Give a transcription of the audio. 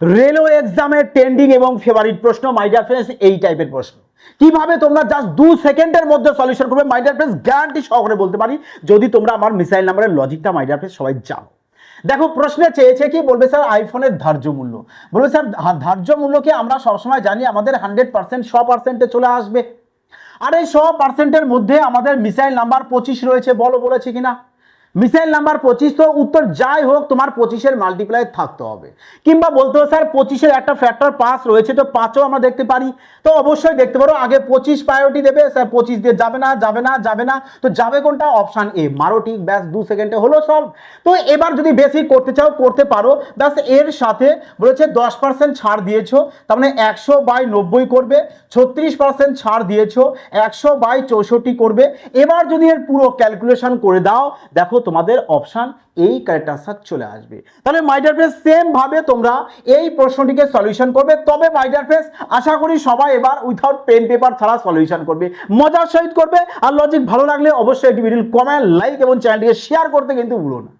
Railway এক্সামের trending এবং favourite প্রশ্ন মাই ডিয়ার ফ্রেন্ডস, এই টাইপের প্রশ্ন কিভাবে তোমরা জাস্ট 2 সেকেন্ডের মধ্যে সলিউশন করবে মাই ডিয়ার ফ্রেন্ডস, গ্যারান্টি সহকারে বলতে পারি যদি তোমরা আমার মিসাইল নাম্বারের লজিকটা মাই ডিয়ার ফ্রেন্ডস সবাই জানো। দেখো প্রশ্নে চেয়েছে কি, বলবে স্যার আইফোনের ধার্য মূল্য। বলবে স্যার ধার্য মূল্যকে আমরা সবসময় জানি আমাদের 100% 100%-এ চলে আসবে, আর এই 100%-এর মধ্যে আমাদের মিসাইল নাম্বার 25 রয়েছে, বলেছে কিনা? মিসাইল নাম্বার 25, তো উত্তর যাই হোক তোমার 25-এর মাল্টিপ্লাই থাকতে হবে, কিংবা বলতে হবে স্যার 25-এর একটা ফ্যাক্টর 5 রয়েছে, তো 5ও আমরা দেখতে পারি। তো অবশ্যই দেখতে পারো আগে 25 প্রায়োরিটি দেবে, স্যার 25 দিয়ে যাবে না, তো যাবে কোনটা? অপশন এ, মারো ঠিক, ব্যাস 2 সেকেন্ডে হলো সলভ। তো এবার যদি বেশি করতে চাও করতে পারো, ব্যাস এর সাথে বলেছে 10% ছাড় দিয়েছো, তার মানে 100/90 করবে, 36% ছাড় দিয়েছো 100/64 করবে। এবার যদি এর পুরো ক্যালকুলেশন করে দাও, দেখো তোমাদের অপশন এই কারেক্ট আনসার চলে আসবে। তাহলে মাই ডিয়ার ফ্রেন্ডস সেম ভাবে তোমরা এই প্রশ্নটিকে সলিউশন করবে। তবে মাই ডিয়ার ফ্রেন্ডস আশা করি সবাই এবার উইথাউট পেন পেপার ছাড়া সলিউশন করবে, মজার সহিত করবে। আর লজিক ভালো লাগলে অবশ্যই একটি ভিডিও কমেন্ট, লাইক এবং চ্যানেলটিকে শেয়ার করতে কিন্তু ভুলো না।